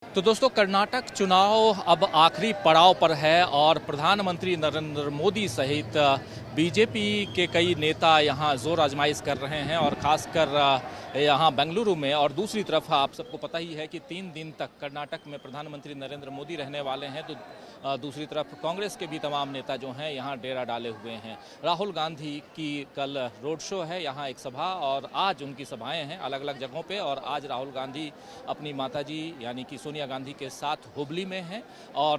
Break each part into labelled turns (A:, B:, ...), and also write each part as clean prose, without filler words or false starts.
A: तो दोस्तों, कर्नाटक चुनाव अब आखिरी पड़ाव पर है और प्रधानमंत्री नरेंद्र मोदी सहित बीजेपी के कई नेता यहां जोर आजमाइश कर रहे हैं और खासकर यहां बेंगलुरु में। और दूसरी तरफ आप सबको पता ही है कि 3 दिन तक कर्नाटक में प्रधानमंत्री नरेंद्र मोदी रहने वाले हैं, तो दूसरी तरफ कांग्रेस के भी तमाम नेता जो हैं यहां डेरा डाले हुए हैं। राहुल गांधी की कल रोड शो है, यहाँ एक सभा और आज उनकी सभाएं हैं अलग अलग जगहों पे। और आज राहुल गांधी अपनी माताजी यानी कि सोनिया गांधी के साथ हुबली में हैं और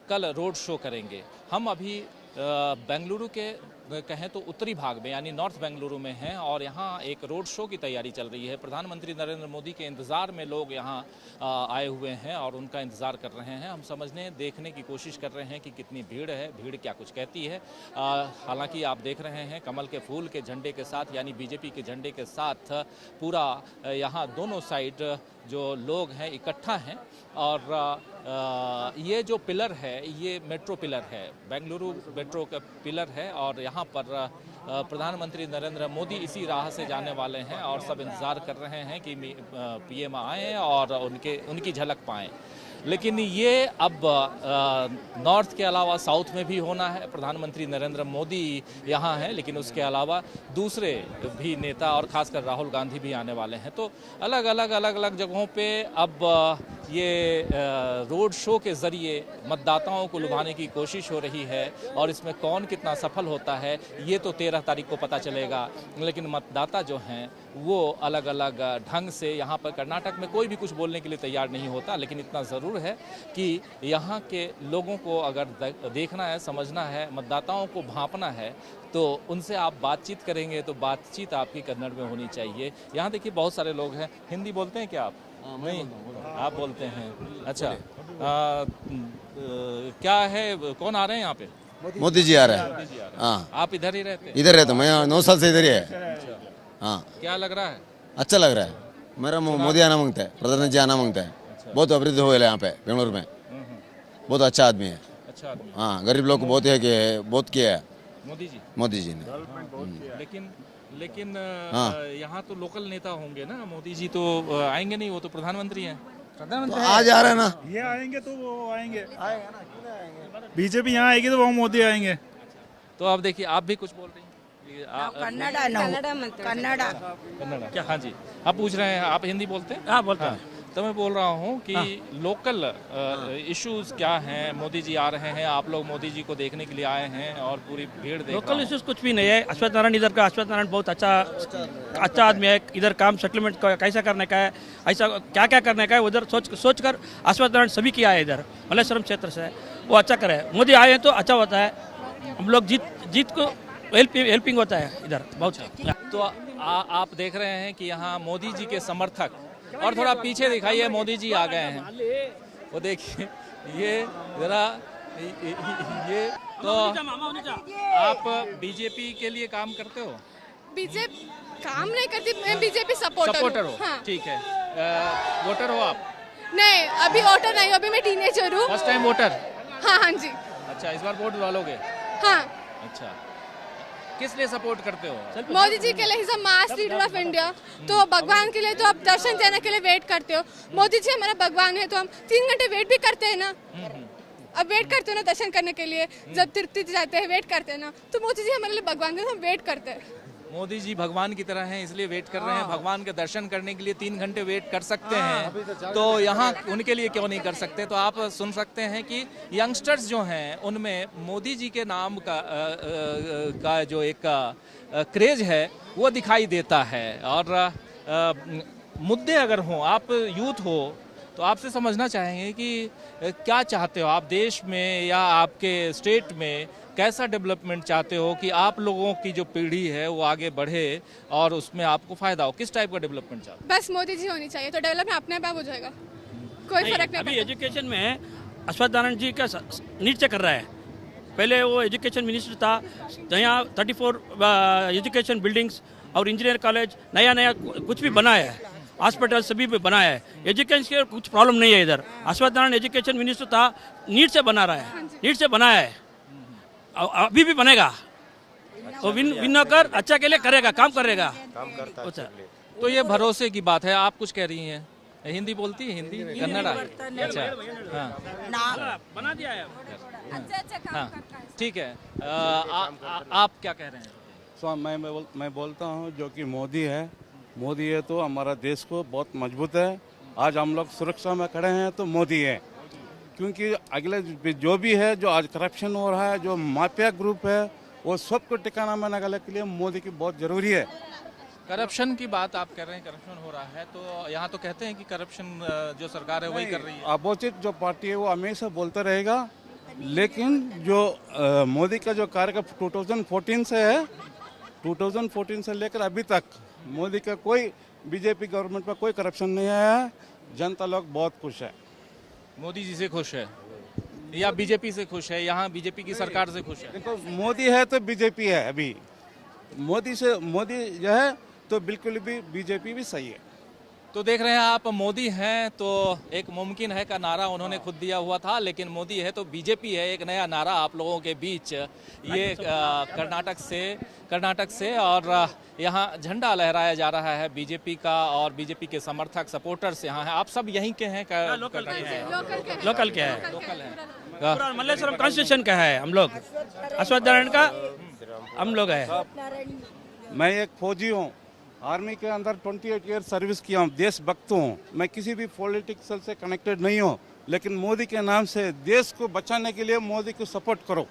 A: कल रोड शो करेंगे। हम अभी बेंगलुरु के कहें तो उत्तरी भाग में यानी नॉर्थ बेंगलुरु में हैं और यहाँ एक रोड शो की तैयारी चल रही है। प्रधानमंत्री नरेंद्र मोदी के इंतज़ार में लोग यहाँ आए हुए हैं और उनका इंतज़ार कर रहे हैं। हम समझने देखने की कोशिश कर रहे हैं कि कितनी भीड़ है, भीड़ क्या कुछ कहती है। हालांकि आप देख रहे हैं कमल के फूल के झंडे के साथ यानी बीजेपी के झंडे के साथ पूरा यहाँ दोनों साइड जो लोग हैं इकट्ठा हैं। और ये जो पिलर है ये मेट्रो पिलर है, बेंगलुरु मेट्रो का पिलर है और यहाँ पर प्रधानमंत्री नरेंद्र मोदी इसी राह से जाने वाले हैं और सब इंतज़ार कर रहे हैं कि पीएम आएँ और उनकी झलक पाएँ। लेकिन ये अब नॉर्थ के अलावा साउथ में भी होना है। प्रधानमंत्री नरेंद्र मोदी यहाँ हैं लेकिन उसके अलावा दूसरे भी नेता और खासकर राहुल गांधी भी आने वाले हैं। तो अलग अलग जगहों पे अब ये रोड शो के ज़रिए मतदाताओं को लुभाने की कोशिश हो रही है और इसमें कौन कितना सफल होता है ये तो 13 तारीख को पता चलेगा। लेकिन मतदाता जो हैं वो अलग अलग ढंग से यहाँ पर कर्नाटक में कोई भी कुछ बोलने के लिए तैयार नहीं होता। लेकिन इतना ज़रूर है कि यहाँ के लोगों को अगर देखना है, समझना है, मतदाताओं को भांपना है तो उनसे आप बातचीत करेंगे तो बातचीत आपकी कन्नड़ में होनी चाहिए। यहाँ देखिए बहुत सारे लोग हैं। हिंदी बोलते हैं क्या आप? नहीं, आप बोलते हैं। अच्छा, क्या है, कौन आ रहे हैं यहाँ पे?
B: मोदी जी आ रहे हैं। हाँ,
A: आप इधर ही रहते हैं?
B: इधर रहता हूँ मैं, 9 साल से इधर ही है। हाँ,
A: क्या लग रहा है?
B: अच्छा लग रहा है। मेरा मोदी आना मांगता है, प्रधानमंत्री जी आना मांगता है। बहुत अभिवृद्धि हो गया यहाँ पे बेंगलुरु में। बहुत अच्छा आदमी है।
A: अच्छा आदमी।
B: हाँ, गरीब लोग को बहुत है कि बहुत किया है मोदी जी ने।
A: लेकिन यहाँ तो लोकल नेता होंगे ना, मोदी जी तो आएंगे नहीं, वो तो प्रधानमंत्री हैं।
B: तो आज आ रहे हैं ना,
C: ये आएंगे तो वो आएंगे बीजेपी यहाँ आएगी तो वो मोदी आएंगे।
A: तो अब देखिए आप भी कुछ बोल रही हैं। कन्नड़ा क्या? हाँ जी, आप पूछ रहे हैं। आप हिंदी बोलते हैं?
C: हाँ बोलते हैं।
A: तो मैं बोल रहा हूँ कि लोकल इश्यूज क्या हैं। मोदी जी आ रहे हैं, आप लोग मोदी जी को देखने के लिए आए हैं और पूरी भीड़ देख
D: लोकल इश्यूज कुछ भी नहीं है। अश्वत्थ नारायण इधर का, अश्वत्थ नारायण बहुत अच्छा आदमी है। इधर काम सेटलमेंट कैसा करने का है, ऐसा क्या क्या करने का है उधर सोच कर अश्वत्थ नारायण सभी किया है। इधर मल्लेश्वरम क्षेत्र से वो अच्छा करे। मोदी आए तो अच्छा होता है, हम लोग जीत को हेल्पिंग होता है इधर बहुत।
A: तो आप देख रहे हैं कि यहाँ मोदी जी के समर्थक, और थोड़ा पीछे दिखाइए, मोदी जी आ गए हैं। वो देखिए ये जरा ये तो आप बीजेपी के लिए काम करते हो?
E: बीजेपी काम नहीं करती, मैं बीजेपी सपोर्टर
A: हो।
E: हाँ।
A: ठीक है। वोटर हो आप?
E: नहीं, अभी वोटर नहीं, अभी मैं टीनेजर हूँ।
A: First time voter?
E: हाँ जी।
A: अच्छा, इस बार वोट डालोगे?
E: हाँ।
A: अच्छा, किस लिए सपोर्ट करते हो?
E: मोदी जी के लिए, he is mass leader of India. तो भगवान के लिए तो आप दर्शन देने के लिए वेट करते हो। मोदी जी हमारा भगवान है तो हम 3 घंटे वेट भी करते हैं ना। अब वेट करते हो ना दर्शन करने के लिए, जब तिरुपति जाते हैं वेट करते हैं ना। तो मोदी जी हमारे लिए भगवान है, हम वेट करते हैं।
A: मोदी जी भगवान की तरह हैं इसलिए वेट कर रहे हैं। भगवान के दर्शन करने के लिए 3 घंटे वेट कर सकते हैं तो यहाँ उनके लिए क्यों नहीं कर सकते? तो आप सुन सकते हैं कि यंगस्टर्स जो हैं उनमें मोदी जी के नाम का जो एक क्रेज है वो दिखाई देता है। और मुद्दे अगर हों, आप यूथ हो तो आपसे समझना चाहेंगे कि क्या चाहते हो आप देश में या आपके स्टेट में, कैसा डेवलपमेंट चाहते हो कि आप लोगों की जो पीढ़ी है वो आगे बढ़े और उसमें आपको फायदा हो? किस टाइप का डेवलपमेंट चाहते हो?
E: बस मोदी जी होनी चाहिए तो डेवलपमेंट अपने आप हो जाएगा, कोई फर्क नहीं
D: अभी
E: पड़ता।
D: एजुकेशन में अश्वत्थ नारायण जी का नीट से कर रहा है। पहले वो एजुकेशन मिनिस्टर था, यहाँ 34 एजुकेशन बिल्डिंग्स और इंजीनियर कॉलेज नया कुछ भी बना है, हॉस्पिटल सभी पे बनाया है। एजुकेशन के कुछ प्रॉब्लम नहीं है इधर। अश्वत्थ नारायण एजुकेशन मिनिस्टर था, नीट से बना रहा है, नीट से बनाया है, अभी भी बनेगा। वो विन होकर अच्छा के लिए करेगा, काम करेगा।
A: तो ये भरोसे की बात है। आप कुछ कह रही हैं? हिंदी बोलती है? हिंदी कन्नड़ा? अच्छा, हाँ
D: बना दिया है।
A: हाँ ठीक है। आप क्या कह रहे हैं?
F: सो मैं बोलता हूँ जो कि मोदी है तो हमारा देश को बहुत मजबूत है। आज हम लोग सुरक्षा में खड़े हैं तो मोदी है, क्योंकि अगले जो भी है, जो आज करप्शन हो रहा है, जो माफिया ग्रुप है, वो सबको ठिकाना बनाने के लिए मोदी की बहुत जरूरी है।
A: करप्शन की बात आप कर रहे हैं, करप्शन हो रहा है तो यहाँ तो कहते हैं कि करप्शन जो सरकार है वही कर रही है।
F: अपोजिट जो पार्टी है वो हमेशा बोलता रहेगा, लेकिन जो मोदी का जो कार्यकाल 2014 से है, 2014 से लेकर अभी तक मोदी का कोई बीजेपी गवर्नमेंट में कोई करप्शन नहीं आया है। जनता लोग बहुत खुश है।
A: मोदी जी से खुश है या बीजेपी से खुश है? यहाँ बीजेपी की सरकार से खुश है?
F: देखो, मोदी है तो बीजेपी है। अभी मोदी जो है तो बिल्कुल भी बीजेपी भी सही है।
A: तो देख रहे हैं आप, मोदी हैं तो एक मुमकिन है का नारा उन्होंने खुद दिया हुआ था, लेकिन मोदी है तो बीजेपी है, एक नया नारा आप लोगों के बीच ये कर्नाटक से और यहाँ झंडा लहराया जा रहा है बीजेपी का, और बीजेपी के समर्थक सपोर्टर्स यहाँ हैं। आप सब यहीं के हैं?
D: लोकल के हैं।
A: लोकल है।
D: पूरा मल्लेश्वरम कॉन्स्टिट्यूशन का है हम लोग, अश्वत्थ नारायण का हम लोग है।
F: मैं एक फौजी हूँ, आर्मी के अंदर 28 ईयर सर्विस किया हूँ, देशभक्त हूँ। मैं किसी भी पॉलिटिक्स से कनेक्टेड नहीं हूँ, लेकिन मोदी के नाम से देश को बचाने के लिए मोदी को सपोर्ट करो।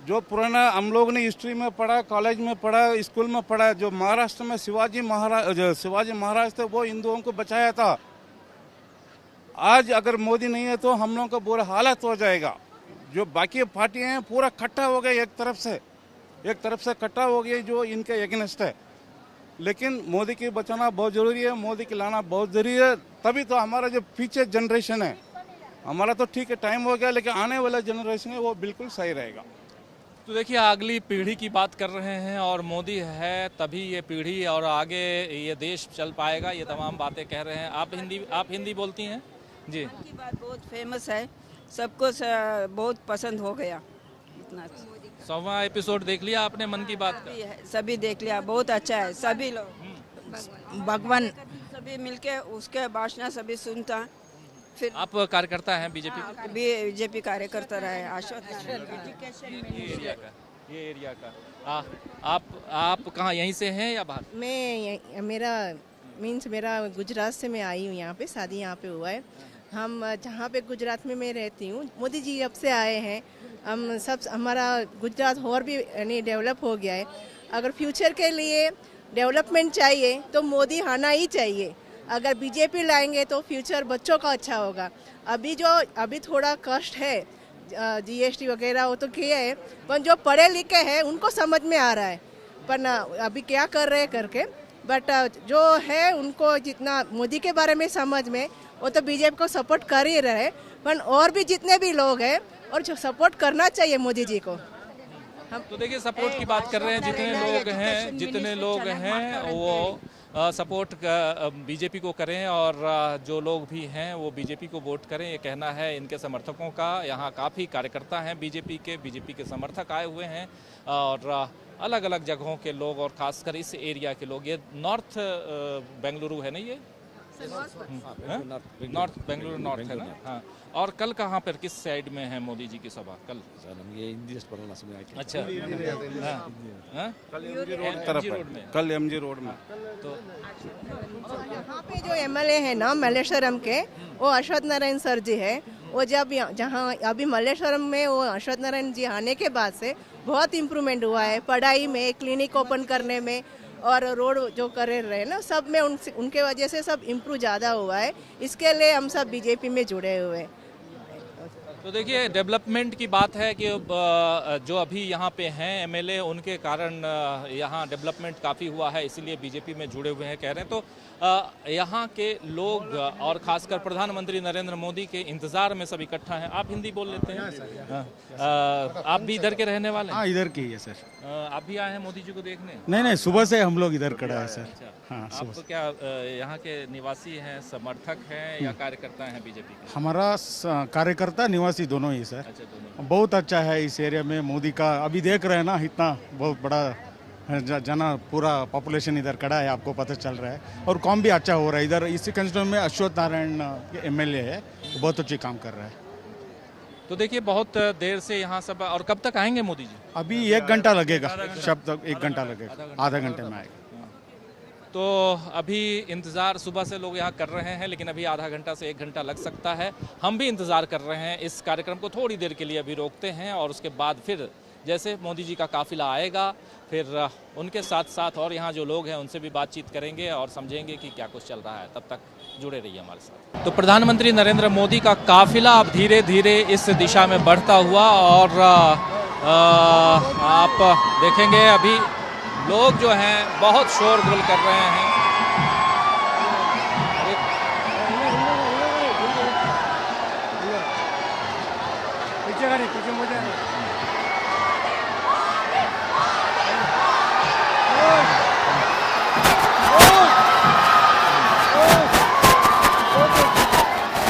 F: जो पुराना हम लोग ने हिस्ट्री में पढ़ा, कॉलेज में पढ़ा, स्कूल में पढ़ा, जो महाराष्ट्र में शिवाजी महाराज थे, वो हिंदुओं को बचाया था। आज अगर मोदी नहीं है तो हम लोगों का बुरा हालत हो जाएगा। जो बाकी पार्टियां हैं पूरा इकट्ठा हो गए, एक तरफ से इकट्ठा हो गई जो इनके अगेंस्ट है। लेकिन मोदी की बचाना बहुत जरूरी है, मोदी की लाना बहुत जरूरी है। तभी तो हमारा जो पीछे जनरेशन है, हमारा तो ठीक है टाइम हो गया, लेकिन आने वाला जनरेशन है वो बिल्कुल सही रहेगा।
A: तो देखिए, अगली पीढ़ी की बात कर रहे हैं और मोदी है तभी ये पीढ़ी और आगे ये देश चल पाएगा, ये तमाम बातें कह रहे हैं। आप हिंदी बोलती हैं जी?
G: मन की बात बहुत फेमस है, सबको बहुत पसंद हो गया। इतना
A: 100वां एपिसोड देख लिया आपने मन की बात का?
G: सभी देख लिया, बहुत अच्छा है। सभी लोग भगवान सभी मिलके उसके भाषण सभी सुनता। फिर
A: आप कार्यकर्ता हैं बीजेपी?
G: बीजेपी कार्यकर्ता रहे। अश्वत्थ
A: ये एरिया का आप कहाँ, यहीं से हैं या बाहर?
H: मेरा गुजरात से मैं आई हूँ, यहाँ पे शादी यहाँ पे हुआ है। हम जहाँ पे गुजरात में मैं रहती हूँ, मोदी जी जब से आए हैं हम सब, हमारा गुजरात और भी यानी डेवलप हो गया है। अगर फ्यूचर के लिए डेवलपमेंट चाहिए तो मोदी आना ही चाहिए। अगर बीजेपी लाएंगे तो फ्यूचर बच्चों का अच्छा होगा। अभी थोड़ा कष्ट है, जीएसटी वगैरह वो तो किया है, पर जो पढ़े लिखे हैं उनको समझ में आ रहा है, पर ना अभी क्या कर रहे हैं करके। बट जो है उनको जितना मोदी के बारे में समझ में, वो तो बीजेपी को सपोर्ट कर ही रहे, पर और भी जितने भी लोग हैं और जो सपोर्ट करना चाहिए मोदी जी को। हम
A: तो देखिए, सपोर्ट की बात कर रहे हैं, जितने लोग हैं वो सपोर्ट बीजेपी को करें और जो लोग भी हैं वो बीजेपी को वोट करें, ये कहना है इनके समर्थकों का। यहाँ काफ़ी कार्यकर्ता हैं बीजेपी के समर्थक आए हुए हैं और अलग अलग जगहों के लोग और खासकर इस एरिया के लोग। ये नॉर्थ बेंगलुरु है ना, ये नॉर्थ बेंगलुरु नॉर्थ है ना? हाँ। और कल कहाँ पर, किस साइड में है मोदी जी की सभा कल? अच्छा,
F: कल एमजी रोड में।
A: तो
H: यहाँ पे जो एमएलए है ना मल्लेश्वरम के, वो अश्वत्थ नारायण सर जी है। वो जब जहाँ अभी मल्लेश्वरम में वो अश्वत्थ नारायण जी आने के बाद से बहुत इम्प्रूवमेंट हुआ है, पढ़ाई में, क्लिनिक ओपन करने में और रोड जो कर रहे हैं ना, सब में उनके वजह से सब इम्प्रूव ज़्यादा हुआ है। इसके लिए हम सब बीजेपी में जुड़े हुए हैं।
A: तो देखिए, डेवलपमेंट की बात है कि जो अभी यहाँ पे हैं एमएलए, उनके कारण यहाँ डेवलपमेंट काफ़ी हुआ है, इसीलिए बीजेपी में जुड़े हुए हैं कह रहे हैं। तो यहाँ के लोग और खासकर प्रधानमंत्री नरेंद्र मोदी के इंतज़ार में सब इकट्ठा हैं। आप हिंदी बोल लेते हैं? आप भी इधर के रहने वाले हैं?
C: हाँ, इधर के ही है सर।
A: आप भी आए हैं मोदी जी को देखने?
C: नहीं, सुबह से हम लोग इधर खड़ा है सर। हाँ,
A: आप तो क्या यहाँ के निवासी हैं, समर्थक हैं या कार्यकर्ता हैं बीजेपी के?
C: हमारा कार्यकर्ता निवासी दोनों ही सर।
A: अच्छा, दोनों।
C: बहुत अच्छा है इस एरिया में मोदी का। अभी देख रहे हैं ना, इतना बहुत बड़ा जना पूरा पॉपुलेशन इधर खड़ा है, आपको पता चल रहा है। और काम भी अच्छा हो रहा है इधर। इसी कंस्टिट्यूशन में अश्वत्थ नारायण एमएलए है, बहुत अच्छी काम कर रहा है।
A: तो देखिए बहुत देर से यहाँ सब, और कब तक आएंगे मोदी जी?
C: अभी 1 घंटा लगेगा, शब्द 1 घंटा लगेगा, आधा घंटे में आएगा।
A: तो अभी इंतज़ार सुबह से लोग यहाँ कर रहे हैं, लेकिन अभी आधा घंटा से 1 घंटा लग सकता है। हम भी इंतज़ार कर रहे हैं। इस कार्यक्रम को थोड़ी देर के लिए अभी रोकते हैं और उसके बाद फिर जैसे मोदी जी का काफिला आएगा फिर उनके साथ साथ और यहाँ जो लोग हैं उनसे भी बातचीत करेंगे और समझेंगे कि क्या कुछ चल रहा है। तब तक जुड़े रहिए हमारे साथ। तो प्रधानमंत्री नरेंद्र मोदी का काफिला अब धीरे धीरे इस दिशा में बढ़ता हुआ और आप देखेंगे अभी लोग जो हैं बहुत शोरगुल कर रहे हैं।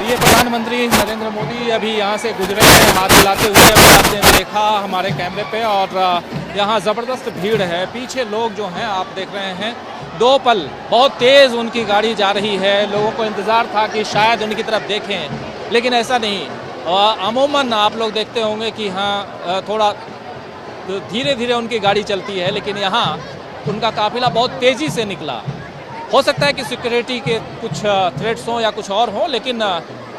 A: ये प्रधानमंत्री नरेंद्र मोदी अभी यहाँ से गुजरे हैं हाथ हिलाते हुए, अभी आपने देखा हमारे कैमरे पे। और यहाँ ज़बरदस्त भीड़ है। पीछे लोग जो हैं आप देख रहे हैं, 2 पल बहुत तेज़ उनकी गाड़ी जा रही है। लोगों को इंतज़ार था कि शायद उनकी तरफ देखें, लेकिन ऐसा नहीं। अमूमन आप लोग देखते होंगे कि हाँ थोड़ा धीरे धीरे उनकी गाड़ी चलती है, लेकिन यहाँ उनका काफिला बहुत तेज़ी से निकला। हो सकता है कि सिक्योरिटी के कुछ थ्रेट्स हों या कुछ और हों, लेकिन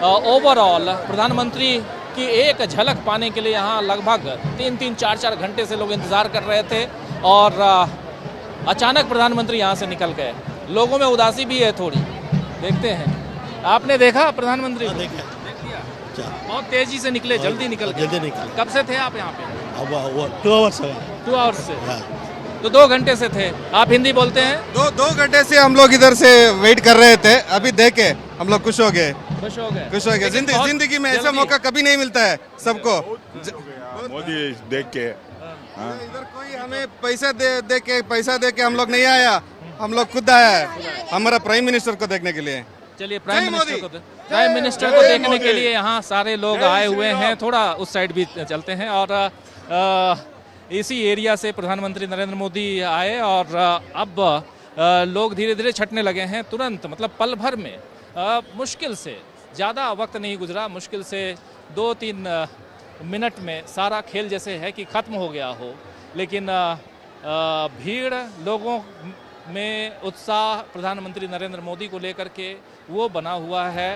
A: ओवरऑल प्रधानमंत्री की एक झलक पाने के लिए यहाँ लगभग 3-3, 4-4 घंटे से लोग इंतज़ार कर रहे थे और अचानक प्रधानमंत्री यहाँ से निकल गए। लोगों में उदासी भी है थोड़ी। देखते हैं, आपने देखा प्रधानमंत्री? देख लिया। बहुत तेज़ी से निकले, जल्दी निकल गए। कब से थे आप यहाँ पे? 2 आवर्स से। तो 2 घंटे से थे। आप हिंदी बोलते हैं?
I: 2 घंटे से हम लोग इधर से वेट कर रहे थे। अभी देखे हम लोग खुश हो गए। खुश हो गए। जिंदगी में ऐसा मौका कभी नहीं मिलता है सबको।
J: मोदी देख के
I: इधर कोई हमें पैसा दे के हम लोग नहीं आया, हम लोग खुद आया है हमारा प्राइम मिनिस्टर को देखने के लिए।
A: चलिए प्राइम मिनिस्टर को देखने के लिए यहाँ सारे लोग आए हुए हैं। थोड़ा उस साइड भी चलते हैं। और इसी एरिया से प्रधानमंत्री नरेंद्र मोदी आए और अब लोग धीरे धीरे छटने लगे हैं। तुरंत मतलब पल भर में, मुश्किल से ज़्यादा वक्त नहीं गुजरा, मुश्किल से 2-3 मिनट में सारा खेल जैसे है कि ख़त्म हो गया हो। लेकिन भीड़, लोगों में उत्साह प्रधानमंत्री नरेंद्र मोदी को लेकर के वो बना हुआ है।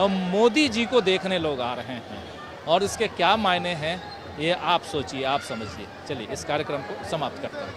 A: मोदी जी को देखने लोग आ रहे हैं और इसके क्या मायने हैं ये आप सोचिए, आप समझिए। चलिए इस कार्यक्रम को समाप्त करते हैं।